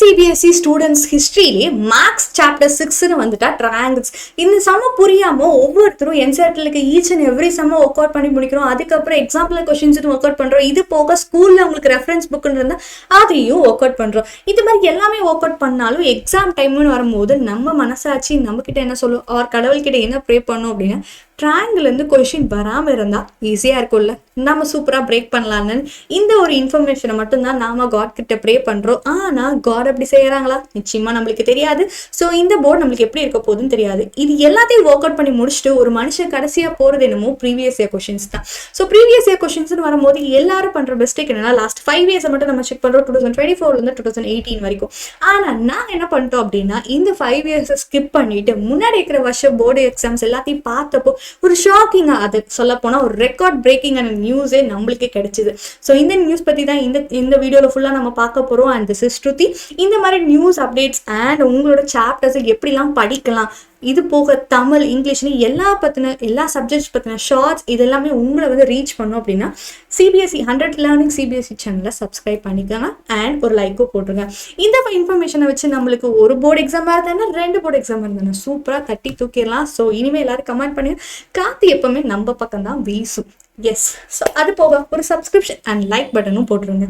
CBSE students ஹிஸ்ட்ரியிலே maths chapter 6ன்னு வந்துட்டா triangles. இந்த சம்ம புரியாமல் ஒவ்வொருத்தரும் என்சிஆர்டிலுக்கு ஈச் அண்ட் எவ்ரி சம்ம ஒர்க் அவுட் பண்ணி முடிக்கிறோம். அதுக்கப்புறம் எக்ஸாம்பிள் கொஸ்டின்ஸ் ஒர்க் அவுட் பண்ணுறோம். இது போக ஸ்கூலில் உங்களுக்கு ரெஃபரன்ஸ் புக்குன்னு இருந்தால் அதையும் ஒர்க் அவுட் பண்ணுறோம். இது மாதிரி எல்லாமே ஒர்க் அவுட் பண்ணாலும் எக்ஸாம் டைம்னு வரும்போது நம்ம மனசாட்சி நம்மக்கிட்ட என்ன சொல்லும், ஆர் கடவுள்கிட்ட என்ன ப்ரே பண்ணோம் அப்படின்னா ட்ரையாங்கிள்லேருந்து கொஷின் வராமல் இருந்தால் ஈஸியாக இருக்கும்ல, நம்ம சூப்பராக பிரேக் பண்ணலான்னு இந்த ஒரு இன்ஃபர்மேஷனை மட்டும்தான் நாம காட் கிட்ட ப்ரே பண்ணுறோம். ஆனால் காட் அப்படி செய்கிறாங்களா நிச்சயமாக நம்மளுக்கு தெரியாது. ஸோ இந்த போர்டு நம்மளுக்கு எப்படி இருக்க போகுதுன்னு தெரியாது. இது எல்லாத்தையும் ஒர்க் அவுட் பண்ணி முடிச்சுட்டு ஒரு மனுஷன் கடைசியாக போகிறது என்னமோ ப்ரீவியஸ் இயர் கொஷின்ஸ் தான். ஸோ ப்ரீவியஸ் இயர் கொஷின்ஸ்னு வரும்போது எல்லாரும் பண்ணுற மிஸ்டேக் என்னன்னா லாஸ்ட் 5 years மட்டும் நம்ம செக் பண்ணுறோம், 2024 2018 வரைக்கும். ஆனால் நாங்கள் என்ன பண்ணிட்டோம் அப்படின்னா இந்த 5 years ஸ்கிப் பண்ணிட்டு முன்னாடி இருக்கிற வருஷம் போர்டு எக்ஸாம்ஸ் எல்லாத்தையும் பார்த்தப்போ ஒரு ஷாக்கிங்காக, அது சொல்ல போனால் ஒரு ரெக்கார்ட் பிரேக்கிங்கான நியூஸே நம்மளுக்கே கிடைச்சிது. ஸோ இந்த நியூஸ் பற்றி தான் இந்த வீடியோவில் ஃபுல்லாக நம்ம பார்க்க போகிறோம். அண்ட் திஸ் இஸ் ஸ்ருதி. இந்த மாதிரி நியூஸ் அப்டேட்ஸ் அண்ட் உங்களோட சாப்டர்ஸை எப்படிலாம் படிக்கலாம், இது போக தமிழ் இங்கிலீஷ்னு எல்லா சப்ஜெக்ட்ஸ் பற்றின ஷார்ட்ஸ் இதெல்லாமே உங்களை வந்து ரீச் பண்ணோம் அப்படின்னா CBSE 100 லேர்னிங் CBSE சேனலை சப்ஸ்கிரைப் பண்ணிக்கோங்க அண்ட் ஒரு லைக்கும் போட்டுருங்க. இந்த இன்ஃபர்மேஷனை வச்சு நம்மளுக்கு ஒரு போர்டு எக்ஸாமாக இருந்தாங்கன்னா 2 போர்டு எக்ஸாம் இருந்தாங்க சூப்பராக தட்டி தூக்கிடலாம். ஸோ இனிமேல் எல்லாரும் கமெண்ட் பண்ணி காத்து எப்பவுமே நம்ம பக்கம் தான் வீசும். எஸ், ஸோ அது போக ஒரு சப்ஸ்கிரிப்ஷன் அண்ட் லைக் பட்டனும் போட்டுருங்க.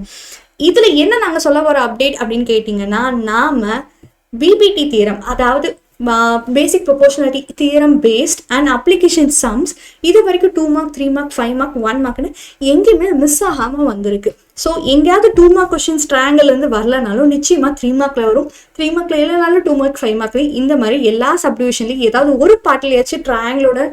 இதில் என்ன நாங்கள் சொல்ல வர அப்டேட் அப்படின்னு கேட்டிங்கன்னா, நாம் BPT தியரம், அதாவது basic proportionality theorem based and application sums இது வரைக்கும் 2 mark 3 mark 5 mark 1 markனு எங்கேயுமே மிஸ் ஆகாமல் வந்திருக்கு. ஸோ எங்கேயாவது 2 mark கொஸ்டின்ஸ் ட்ரையாங்கிள்லேருந்து வரலனாலும் நிச்சயமாக 3 markல வரும். 3 markல இல்லைனாலும் 2 mark 5 markல இந்த மாதிரி எல்லா சப்டிவிஷன்லையும் ஏதாவது ஒரு பாட்டிலையாச்சும் ட்ரையாங்கிளோட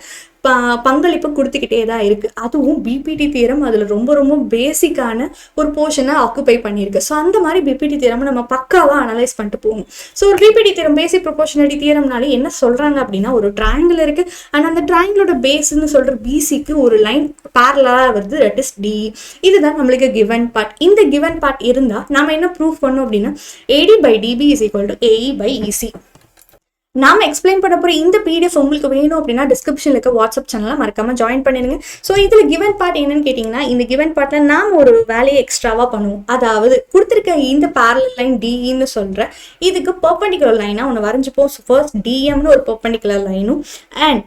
பங்களிப்பு கொடுத்துக்கிட்டே தான் இருக்குது. அதுவும் BPT தியரம் அதில் ரொம்ப ரொம்ப பேசிக்கான ஒரு போர்ஷனை ஆக்குபை பண்ணியிருக்கு. ஸோ அந்த மாதிரி BPT தியரம் நம்ம பக்காவாக அனலைஸ் பண்ணிட்டு போகணும். ஸோ ஒரு BPT தியரம் பேசிக் ப்ரொபோர்ஷனாலிட்டி தியரம்னாலே என்ன சொல்கிறாங்க அப்படின்னா, ஒரு ட்ரையாங்கிள் இருக்குது அண்ட் அந்த ட்ரையாங்கிளோட பேஸ்ன்னு சொல்கிற BCக்கு ஒரு லைன் பேரலாக வருது, தட் இஸ் D. இதுதான் நம்மளுக்கு கிவன் பார்ட். இந்த கிவன் பார்ட் இருந்தால் நம்ம என்ன ப்ரூஃப் பண்ணோம் அப்படின்னா AD/DB = AE/EC. நாம எக்ஸ்பிளைன் பண்ண போகிற இந்த PDF உங்களுக்கு வேணும் அப்படின்னா டிஸ்கிரிப்ஷனில் இருக்க வாட்ஸ்அப் சேனலை மறக்காம ஜாயின் பண்ணிடுங்க. ஸோ இதில் கிவன் பார்ட் என்னன்னு கேட்டிங்கன்னா, இந்த கிவன் பார்ட்டில் நாம் ஒரு வேலையை எக்ஸ்ட்ராவாக பண்ணுவோம். அதாவது கொடுத்துருக்க இந்த பேரலல் லைன் DEன்னு சொல்கிற இதுக்கு பெர்பெண்டிகுலர் லைனாக ஒன்று வரைஞ்சிப்போம். ஸோ ஃபர்ஸ்ட் DMன்னு ஒரு பெர்பெண்டிகுலர் லைனும் அண்ட்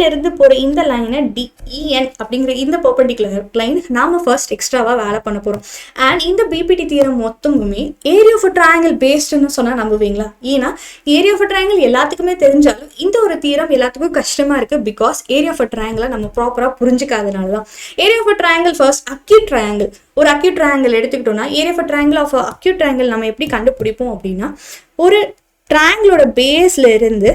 இருந்து போகிற இந்த லைனை DEN அப்படிங்கிற இந்த பெர்பெண்டிகுலர் லைன் நாம் ஃபர்ஸ்ட் எக்ஸ்ட்ராவாக வேலை பண்ண போகிறோம். அண்ட் இந்த BPT தியரம் மொத்தமுமே ஏரியா ஆஃப் ட்ரையாங்கிள் பேஸ்டுன்னு சொன்னால் நம்புவீங்களா? ஏன்னா ஏரியா ஆஃப் ட்ரையாங்கிள் எல்லாத்துக்குமே தெரிஞ்சாலும் இந்த ஒரு தியரம் எல்லாத்துக்கும் கஷ்டமாக இருக்குது. பிகாஸ் ஏரியா ஆஃப் ட்ரையாங்கிளை நம்ம ப்ராப்பராக புரிஞ்சுக்காதனால தான். Area of triangle first acute triangle, ஒரு அக்யூட் ட்ரையாங்கிள் எடுத்துக்கிட்டோம்னா area of triangle of acute triangle நம்ம எப்படி கண்டுபிடிப்போம் அப்படின்னா, ஒரு ட்ரையாங்கிளோட பேஸில் இருந்து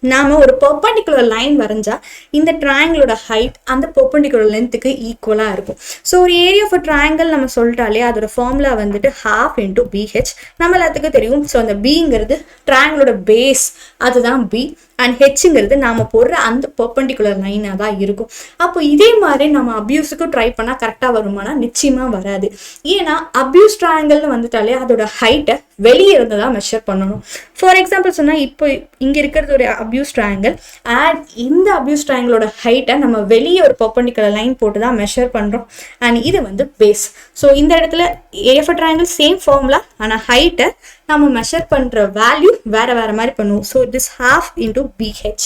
நாம் ஒரு பெர்பெண்டிகுலர் லைன் வரைஞ்சா இந்த ட்ரையாங்கிளோட ஹைட் அந்த பெர்பெண்டிகுலர் லென்த்துக்கு ஈக்குவலாக இருக்கும். ஸோ ஒரு ஏரியா ஆஃப் ட்ரையாங்கிள் நம்ம சொல்லிட்டாலே அதோட ஃபார்முலா வந்துட்டு 1/2 × BH நம்ம எல்லாத்துக்கும் தெரியும். ஸோ அந்த Bங்கிறது ட்ரையாங்கிளோட பேஸ், அதுதான் B. அண்ட் ஹெச்ங்கிறது நாம் போடுற அந்த பெர்பெண்டிகுலர் லைனாக தான் இருக்கும். அப்போ இதே மாதிரி நம்ம அப்யூஸுக்கும் ட்ரை பண்ணால் கரெக்டாக வருமானா நிச்சயமாக வராது. ஏன்னா அப்யூஸ் ட்ரையாங்கிள்னு வந்துட்டாலே அதோட ஹைட்டை வெளியே இருந்து தான் மெஷர் பண்ணணும். ஃபார் எக்ஸாம்பிள் சொன்னால் இப்போ இங்கே இருக்கிறது ஒரு அப்யூஸ் ட்ரையாங்கிள் அண்ட் இந்த அப்யூஸ் ட்ரையாங்கிளோட ஹைட்டை நம்ம வெளியே ஒரு பெர்பெண்டிகுலர் லைன் போட்டு தான் மெஷர் பண்ணுறோம். அண்ட் இது வந்து பேஸ். ஸோ இந்த இடத்துல area of triangle same formula, ஆனால் ஹைட்டை நம்ம மெஷர் பண்ணுற வேல்யூ வேறு மாதிரி பண்ணுவோம். So it is 1/2 × BH.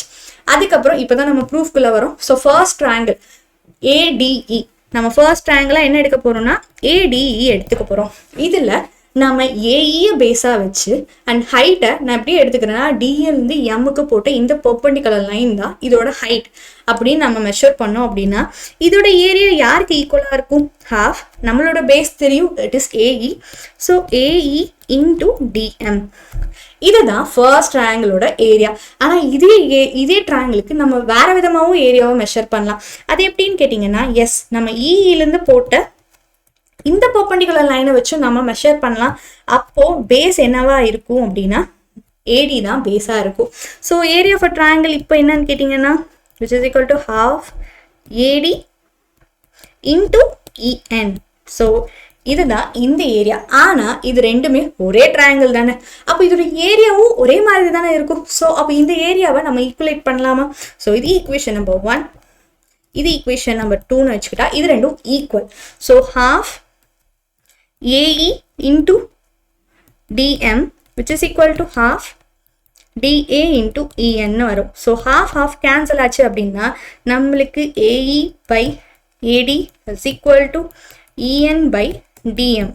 அதுக்கப்புறம் இப்போ தான் நம்ம ப்ரூஃப்குள்ளே வரும். ஸோ ஃபர்ஸ்ட் ட்ரையாங்கிள் ADE, நம்ம ஃபர்ஸ்ட் ட்ரையாங்கிளாக என்ன எடுக்க போகிறோம்னா ADE எடுத்துக்க போகிறோம். இதில் நம்ம AEயை பேஸாக வச்சு அண்ட் ஹைட்டை நான் எப்படி எடுத்துக்கிறேன்னா DLந்து Mக்கு போட்டு இந்த பெர்பெண்டிகுலர் லைன் தான் இதோட ஹைட் அப்படின்னு நம்ம மெஷர் பண்ணோம் அப்படின்னா இதோட ஏரியா யாருக்கு ஈக்குவலாக இருக்கும்? 1/2. நம்மளோட பேஸ் தெரியும், it is AE. So AE × DM. இதுதான் ஃபர்ஸ்ட் ட்ரையாங்கிளோட ஏரியா. ஆனால் இதே ட்ரையாங்கிளுக்கு நம்ம வேறு விதமாகவும் ஏரியாவை மெஷர் பண்ணலாம். அது எப்படின்னு கேட்டிங்கன்னா, எஸ் நம்ம EEலேருந்து போட்ட இந்த பெர்பெண்டிகுலர் லைனை வச்சு நம்ம மெஷர் பண்ணலாம். அப்போது பேஸ் என்னவா இருக்கும் அப்படின்னா AD தான் பேஸாக இருக்கும். ஸோ ஏரியா ஆஃப் ட்ரையாங்கிள் இப்போ என்னன்னு கேட்டிங்கன்னா which is equal to 1/2 AD × EN. So இதுதான் இந்த ஏரியா. ஆனால் இது ரெண்டுமே ஒரே ட்ரையாங்கிள் தானே, அப்போ இதோட ஏரியாவும் ஒரே மாதிரி தானே இருக்கும். ஸோ அப்போ இந்த ஏரியாவை நம்ம ஈக்குவலேட் பண்ணலாமா? ஸோ இது ஈக்குவேஷன் நம்பர் 1, இது ஈக்குவேஷன் நம்பர் 2ன்னு வச்சுக்கிட்டா இது ரெண்டும் equal. So 1/2 AE × DM which is equal to half dA into en வரும். ஸோ half கேன்சல் ஆச்சு அப்படின்னா நம்மளுக்கு AE by AD is equal to en by dm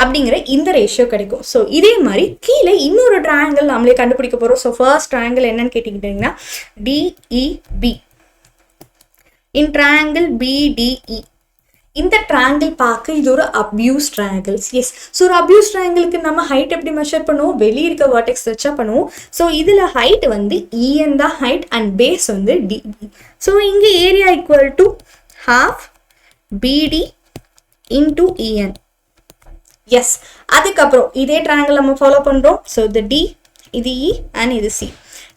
அப்படிங்கிற இந்த ரேஷியோ கிடைக்கும். ஸோ இதே மாதிரி கீழே இன்னொரு ட்ரையாங்கிள் நம்மளே கண்டுபிடிக்க போகிறோம். ஸோ ஃபர்ஸ்ட் ட்ரையாங்கிள் என்னன்னு கேட்டிக்கிட்டிங்கன்னா DEB in triangle BDE. இந்த ட்ரையாங்கிள் பார்க்க இது ஒரு அப்யூஸ் ட்ரையாங்கிள்ஸ். எஸ், ஸோ ஒரு அப்யூஸ் ட்ரையாங்கிளுக்கு நம்ம ஹைட் எப்படி மெஷர் பண்ணுவோம்? வெளியே இருக்க வர்டெக்ஸ் வச்சா பண்ணுவோம். ஸோ இதில் ஹைட் வந்து EN தான் ஹைட் அண்ட் பேஸ் வந்து DB. ஸோ இங்கே area equal to half BD into EN. Yes, அதுக்கப்புறம் இதே ட்ரையாங்கிள் நம்ம ஃபாலோ பண்ணுறோம். ஸோ இது D, இது E அண்ட் இது C.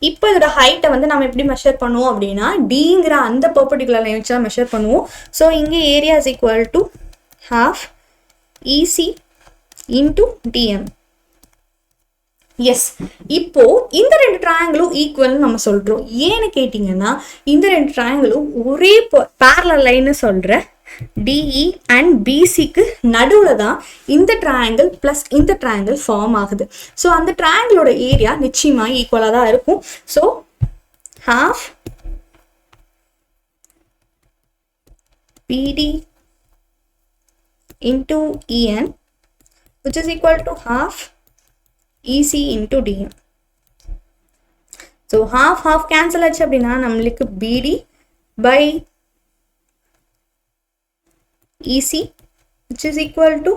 இப்போ இதோட ஹைட்டை வந்து நம்ம எப்படி மெஷர் பண்ணுவோம் அப்படின்னா டிங்கிற அந்த பர்பண்டிகுலர் லைன் வச்சு தான் மெஷர் பண்ணுவோம். ஸோ இங்கே area is equal to half EC into DM. Yes, இப்போ இந்த ரெண்டு ட்ரையாங்கிளும் ஈக்குவல்னு நம்ம சொல்கிறோம். ஏன்னு கேட்டிங்கன்னா இந்த ரெண்டு ட்ரையாங்கிளும் ஒரே பேரலல் லைன்னு சொல்கிற DE அண்ட் BCக்கு நடுவில் தான் இந்த ட்ரையாங்கிள் ப்ளஸ் இந்த ட்ரையாங்கிள் ஃபார்ம் ஆகுது. ஸோ அந்த ட்ரையாங்கிளோட ஏரியா நிச்சயமாக ஈக்குவலாக தான் இருக்கும். So half BD into EN which is equal to half EC into DM. So half cancel ஆச்சு அப்படின்னா நம்மளுக்கு BD by EC which is equal to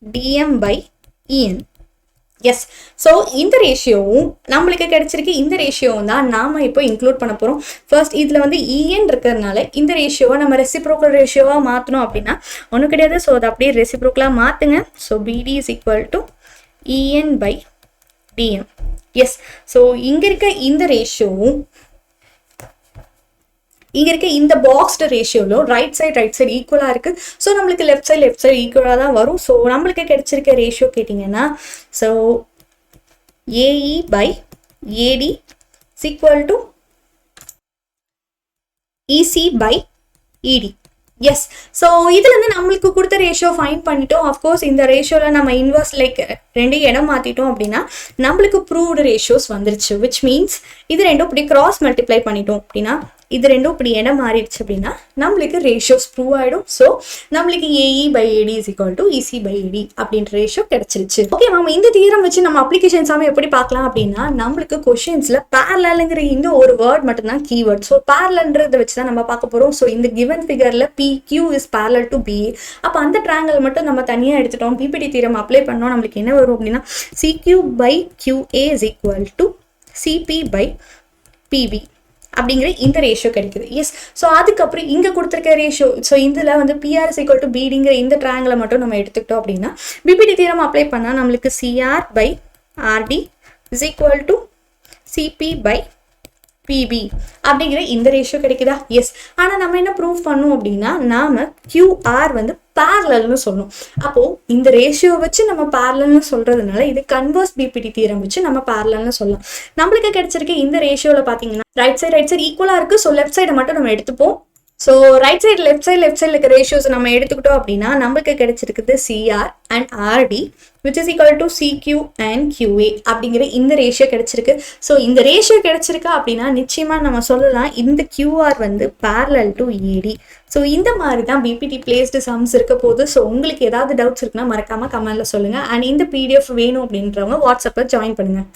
DM by EN. Yes, so இந்த ரேஷியோவும் நம்மளுக்கு கிடைச்சிருக்கு. இந்த ரேஷியோவும் தான் நாம் இப்போ இன்க்ளூட் பண்ண போகிறோம். ஃபர்ஸ்ட் இதில் வந்து EN இருக்கிறதுனால இந்த ரேஷியோவை நம்ம ரெசிப்ரோக்கல் ரேஷியோவாக மாற்றணும் அப்படின்னா ஒன்றும் கிடையாது. ஸோ அதை அப்படியே ரெசிப்ரோக்கலாக மாற்றுங்க. So BD is equal to EN by DM. Yes, so இங்கே இருக்க இந்த ரேஷியோவும் இங்கே இருக்க இந்த பாக்ஸ்டு ரேஷியோவில் ரைட் சைடு ஈக்குவலாக இருக்குது. ஸோ நம்மளுக்கு லெஃப்ட் சைடு ஈக்குவலாக தான் வரும். ஸோ நம்மளுக்கு கிடைச்சிருக்க ரேஷியோ கேட்டிங்கன்னா so AE by AD is equal to EC by ED. Yes, so இதுலேருந்து நம்மளுக்கு கொடுத்த ரேஷியோ ஃபைன் பண்ணிட்டோம். அஃப்கோர்ஸ் இந்த ரேஷியோவில் நம்ம இன்வர்ஸ் லைக் ரெண்டு இடம் மாற்றிட்டோம் அப்படின்னா நம்மளுக்கு ப்ரூவ்டு ரேஷியோஸ் வந்துருச்சு. விச் மீன்ஸ் இது ரெண்டும் இப்படி கிராஸ் மல்டிப்ளை பண்ணிட்டோம் அப்படின்னா இது ரெண்டும் இப்படி இடம் மாறிடுச்சு அப்படின்னா நம்மளுக்கு ரேஷியோஸ் ப்ரூவ் ஆகிடும். ஸோ நம்மளுக்கு AE by AD is equal to EC by AD அப்படின்ற ரேஷியோ கிடைச்சிருச்சு. ஓகே மேம், இந்த தியரம் வச்சு நம்ம அப்ளிகேஷன்ஸ் எப்படி பார்க்கலாம் அப்படின்னா நம்மளுக்கு கொஷின்ஸில் பேரலல்ங்கிற இந்த ஒரு வேர்ட் மட்டும்தான் கீவேர்ட். ஸோ பேரலன்றதை வச்சு தான் நம்ம பார்க்க போகிறோம். ஸோ இந்த given ஃபிகரில் PQ is parallel to BA. அப்போ அந்த ட்ரையாங்கிள் மட்டும் நம்ம தனியாக எடுத்துட்டோம். PPT தியரம் அப்ளை பண்ணோம். நம்மளுக்கு என்ன வரும் அப்படின்னா CQ by QA is equal to CP by PB அப்படிங்கிற இந்த ரேஷியோ கிடைக்குது. எஸ், ஸோ அதுக்கப்புறம் இங்கே கொடுத்துருக்க ரேஷியோ ஸோ இதில் வந்து PR is equal to BDங்கிற இந்த ட்ரையாங்கிளை மட்டும் நம்ம எடுத்துக்கிட்டோம் அப்படின்னா PPT தியரம் அப்ளை பண்ணால் நம்மளுக்கு CR by RD is equal to CP by PB அப்படிங்கிற இந்த ரேஷியோ கிடைக்குதா? எஸ், ஆனால் நம்ம என்ன ப்ரூவ் பண்ணோம் அப்படின்னா நாம் QR வந்து பேரலல்னு சொல்லணும். அப்போது இந்த ரேஷியோ வச்சு நம்ம பேரலல்னு சொல்கிறதுனால இது கன்வர்ஸ் PPT தியரம் வச்சு நம்ம பேரலல்னு சொல்லலாம். நம்மளுக்கு கிடைச்சிருக்க இந்த ரேஷியோவில் பார்த்தீங்கன்னா ரைட் சைடு ஈக்குவலாக இருக்குது. ஸோ லெஃப்ட் சைடை மட்டும் நம்ம எடுத்துப்போம். ஸோ ரைட் சைடு லெஃப்ட் சைடில் இருக்க ரேஷியோஸ் நம்ம எடுத்துக்கிட்டோம் அப்படின்னா நம்மளுக்கு கிடைச்சிருக்குது CR and RD which is equal to CQ and QA அப்படிங்கிற இந்த ரேஷியோ கிடைச்சிருக்கு. ஸோ இந்த ரேஷியோ கிடைச்சிருக்கா அப்படின்னா நிச்சயமாக நம்ம சொல்லலாம் இந்த QR வந்து parallel to AD. ஸோ இந்த மாதிரி தான் PPT பிளேஸ்டு சம்ஸ் இருக்க போது. ஸோ உங்களுக்கு ஏதாவது டவுட்ஸ் இருக்குன்னா மறக்காமல் கமெண்ட்டில் சொல்லுங்கள். அண்ட் இந்த PDF வேணும் அப்படின்றவங்க வாட்ஸ்அப்பில் ஜாயின் பண்ணுங்கள்.